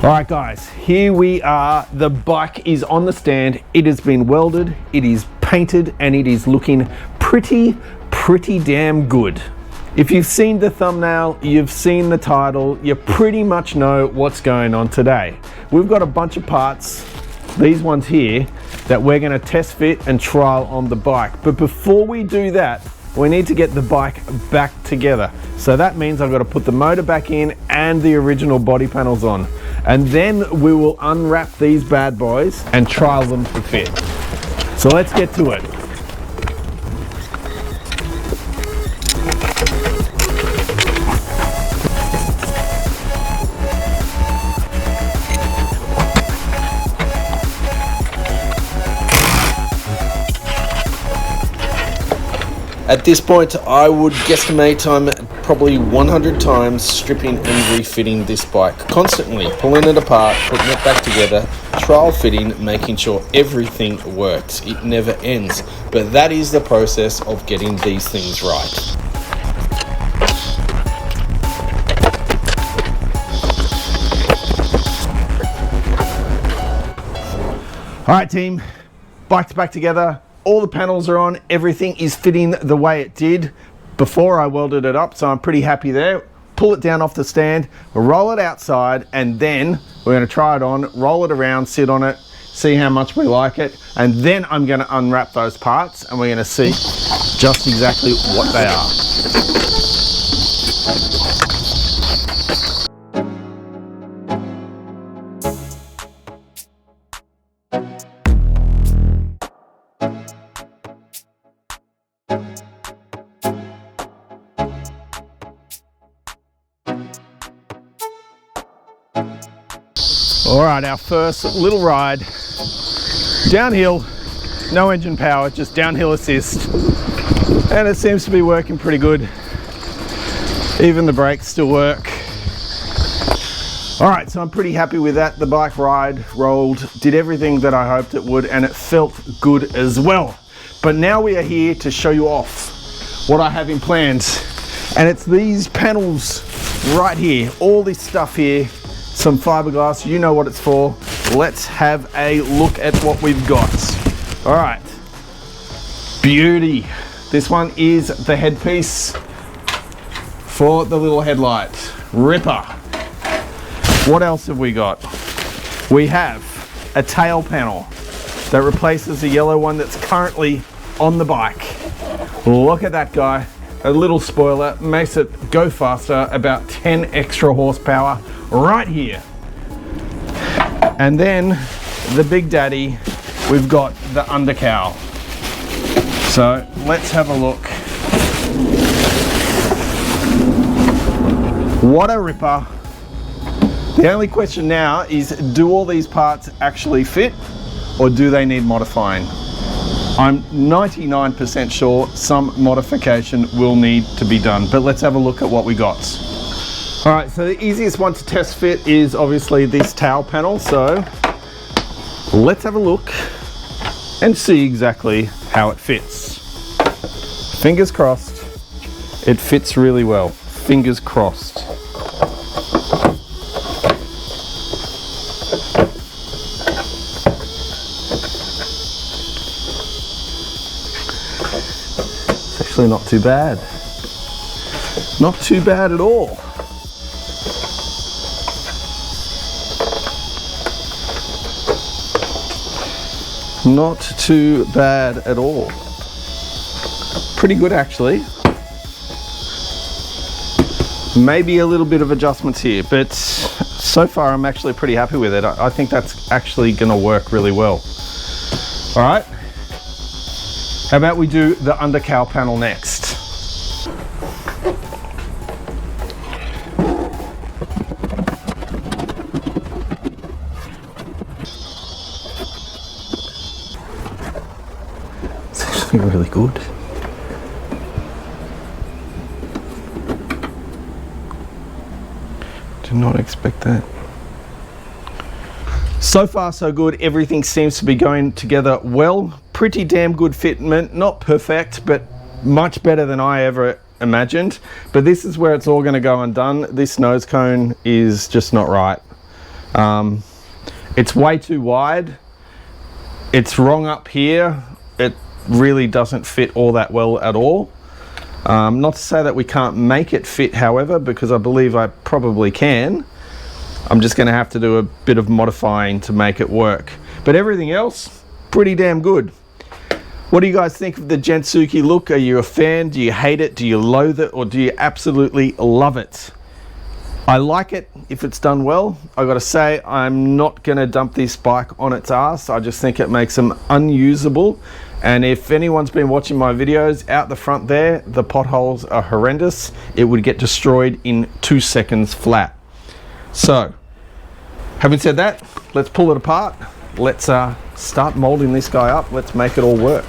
All right guys, here we are. The bike is on the stand. It has been welded, it is painted, and it is looking pretty damn good. If you've seen the thumbnail, you've seen the title, you pretty much know what's going on today. We've got a bunch of parts, these ones here, that we're gonna test fit and trial on the bike. But before we do that, we need to get the bike back together. So that means I've got to put the motor back in and the original body panels on. And then we will unwrap these bad boys and trial them to fit. So let's get to it. At this point, I would guesstimate I'm probably 100 times stripping and refitting this bike. Constantly pulling it apart, putting it back together, trial fitting, making sure everything works. It never ends. But that is the process of getting these things right. All right, team, bike's back together. All the panels are on, everything is fitting the way it did before I welded it up, so I'm pretty happy there. Pull it down off the stand, roll it outside, and then we're gonna try it on, roll it around, sit on it, see how much we like it, and then I'm gonna unwrap those parts and we're gonna see just exactly what they are. All right, our first little ride, downhill, no engine power, just downhill assist. And it seems to be working pretty good. Even the brakes still work. All right, so I'm pretty happy with that. The bike ride, rolled, did everything that I hoped it would, and it felt good as well. But now we are here to show you off what I have in plans. And it's these panels right here, all this stuff here. Some fiberglass, you know what it's for. Let's have a look at what we've got. All right, beauty. This one is the headpiece for the little headlight. Ripper. What else have we got? We have a tail panel that replaces the yellow one that's currently on the bike. Look at that guy. A little spoiler, makes it go faster, about 10 extra horsepower right here. And then the big daddy, we've got the undercowl. So let's have a look. What a ripper. The only question now is, do all these parts actually fit or do they need modifying? I'm 99% sure some modification will need to be done, but let's have a look at what we got. All right, so the easiest one to test fit is obviously this tail panel. So let's have a look and see exactly how it fits. Fingers crossed, it fits really well. Fingers crossed. It's actually not too bad. Not too bad at all. Not too bad at all. Pretty good actually. Maybe a little bit of adjustments here, but so far I'm actually pretty happy with it. I think that's actually gonna work really well. All right, how about we do the undercowl panel next? Really good. Did not expect that. So far so good. Everything seems to be going together well. Pretty damn good fitment. Not perfect, but much better than I ever imagined. But this is where it's all going to go undone. This nose cone is just not right. It's way too wide. It's wrong up here. It really doesn't fit all that well at all. Not to say that we can't make it fit, however, because I believe I probably can. I'm just going to have to do a bit of modifying to make it work. But everything else, pretty damn good. What do you guys think of the Gentsuki look? Are you a fan? Do you hate it? Do you loathe it? Or do you absolutely love it? I like it if it's done well. I gotta say, I'm not gonna dump this bike on its ass. I just think it makes them unusable. And if anyone's been watching my videos, out the front there, the potholes are horrendous. It would get destroyed in 2 seconds flat. So, having said that, let's pull it apart. Let's start molding this guy up. Let's make it all work.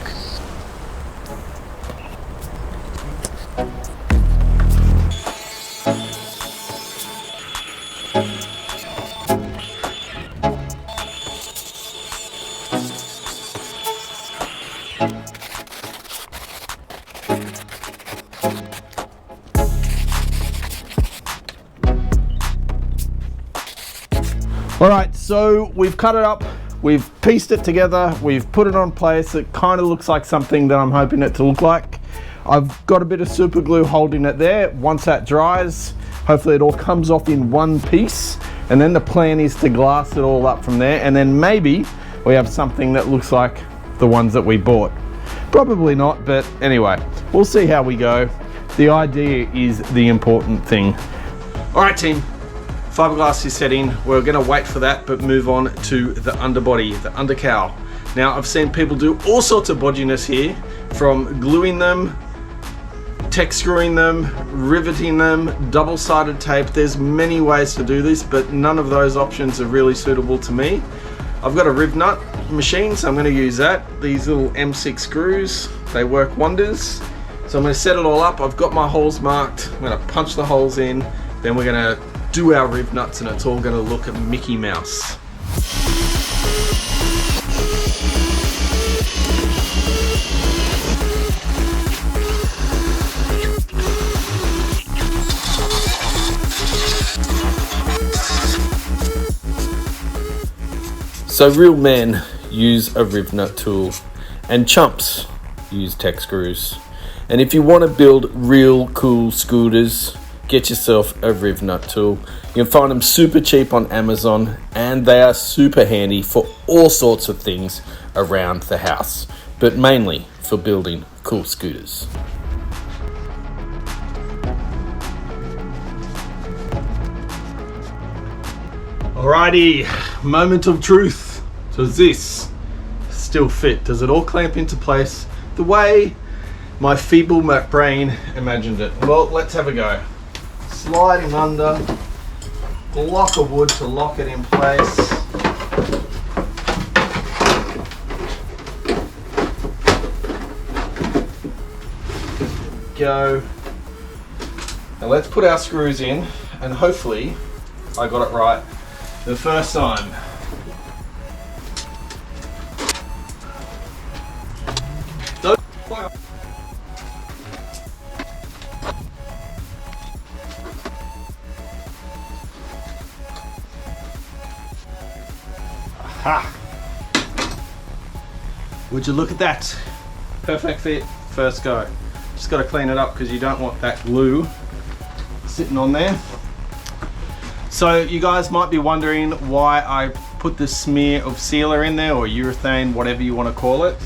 All right, so we've cut it up, we've pieced it together, we've put it on place. It kind of looks like something that I'm hoping it to look like. I've got a bit of super glue holding it there. Once that dries, hopefully it all comes off in one piece. And then the plan is to glass it all up from there. And then maybe we have something that looks like the ones that we bought. Probably not, but anyway, we'll see how we go. The idea is the important thing. All right, team. Fiberglass is set in. We're going to wait for that, but move on to the underbody, the undercowl. Now, I've seen people do all sorts of bodginess here, from gluing them, tech screwing them, riveting them, double-sided tape. There's many ways to do this, but none of those options are really suitable to me. I've got a riv nut machine, so I'm going to use that. These little M6 screws, they work wonders. So I'm going to set it all up. I've got my holes marked. I'm going to punch the holes in. Then we're going to do our riv nuts, and it's all going to look at Mickey Mouse. So real men use a riv nut tool, and chumps use tech screws. And if you want to build real cool scooters, get yourself a riv nut tool. You can find them super cheap on Amazon, and they are super handy for all sorts of things around the house, but mainly for building cool scooters. Alrighty, moment of truth. Does this still fit? Does it all clamp into place the way my feeble brain imagined it? Well, let's have a go. Sliding under, block of wood to lock it in place. Go. Now let's put our screws in, and hopefully I got it right the first time. Aha! Would you look at that? Perfect fit, first go. Just got to clean it up because you don't want that glue sitting on there. So you guys might be wondering why I put this smear of sealer in there, or urethane, whatever you want to call it.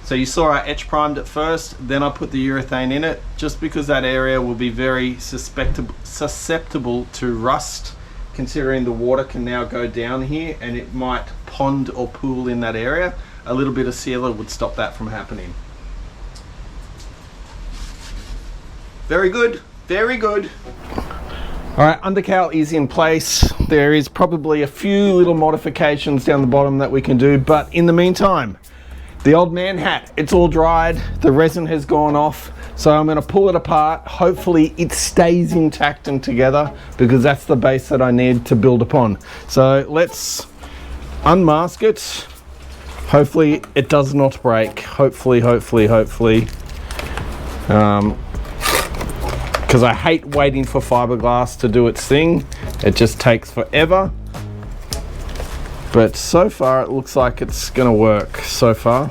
So you saw I etch primed it first, then I put the urethane in it, just because that area will be very susceptible to rust, considering the water can now go down here and it might pond or pool in that area. A little bit of sealer would stop that from happening. Very good, very good. All right, undercowl is in place. There is probably a few little modifications down the bottom that we can do, but in the meantime, the old man hat, it's all dried, the resin has gone off, so I'm gonna pull it apart. Hopefully it stays intact and together, because that's the base that I need to build upon. So let's unmask it. Hopefully it does not break. Hopefully. Because I hate waiting for fiberglass to do its thing. It just takes forever. But so far it looks like it's gonna work so far.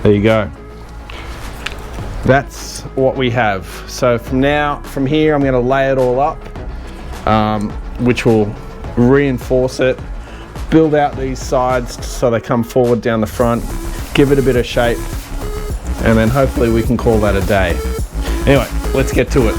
There you go. That's what we have. So from here, I'm gonna lay it all up, which will reinforce it, build out these sides so they come forward down the front, give it a bit of shape, and then hopefully we can call that a day. Anyway, let's get to it.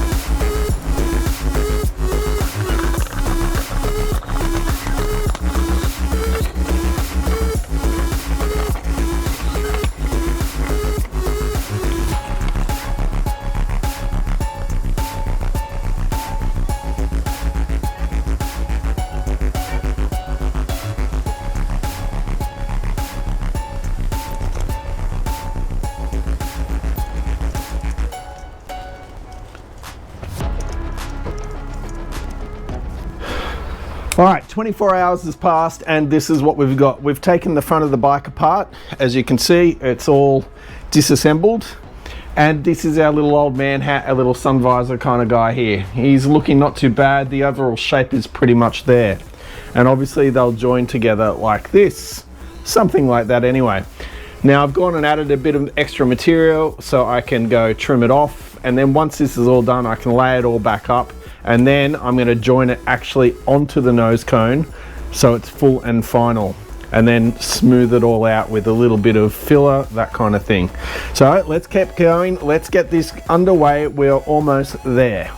All right, 24 hours has passed and this is what we've got. We've taken the front of the bike apart. As you can see, it's all disassembled. And this is our little old man hat, our little sun visor kind of guy here. He's looking not too bad. The overall shape is pretty much there. And obviously they'll join together like this, something like that anyway. Now I've gone and added a bit of extra material so I can go trim it off. And then once this is all done, I can lay it all back up. And then I'm going to join it actually onto the nose cone so it's full and final, and then smooth it all out with a little bit of filler, that kind of thing. So let's keep going, let's get this underway. We're almost there.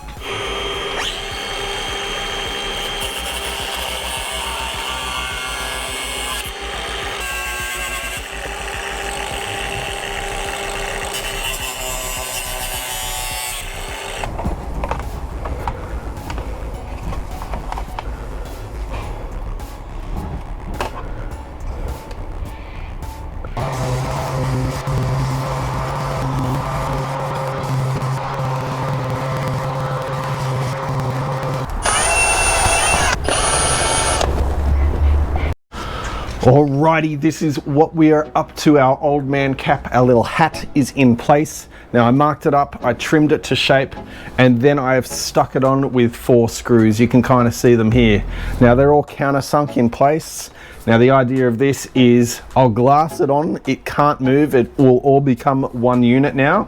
Alrighty, this is what we are up to. Our old man cap, our little hat is in place. Now I marked it up, I trimmed it to shape, and then I have stuck it on with 4 screws. You can kind of see them here. Now they're all countersunk in place. Now the idea of this is I'll glass it on, it can't move, it will all become one unit now.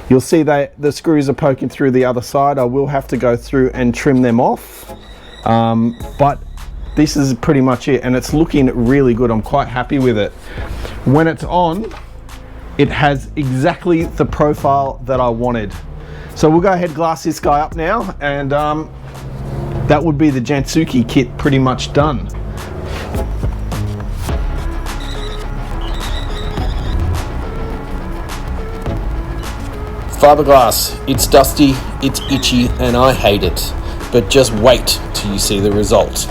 You'll see that the screws are poking through the other side. I will have to go through and trim them off, but this is pretty much it, and it's looking really good. I'm quite happy with it. When it's on, it has exactly the profile that I wanted. So we'll go ahead and glass this guy up now, and that would be the Gentsuki kit pretty much done. Fiberglass, it's dusty, it's itchy, and I hate it. But just wait till you see the result.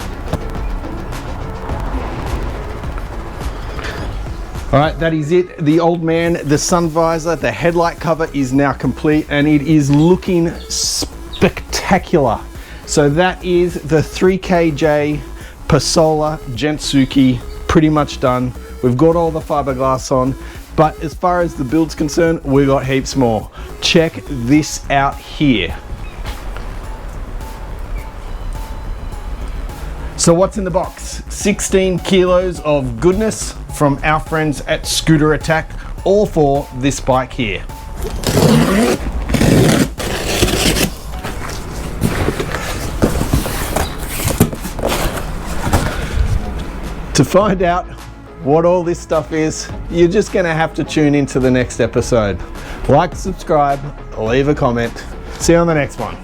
All right, that is it. The old man, the sun visor, the headlight cover is now complete and it is looking spectacular. So that is the 3KJ Passola Gentsuki pretty much done. We've got all the fiberglass on, but as far as the build's concerned, we've got heaps more. Check this out here. So what's in the box? 16 kilos of goodness from our friends at Scooter Attack, all for this bike here. To find out what all this stuff is, you're just gonna have to tune into the next episode. Like, subscribe, leave a comment. See you on the next one.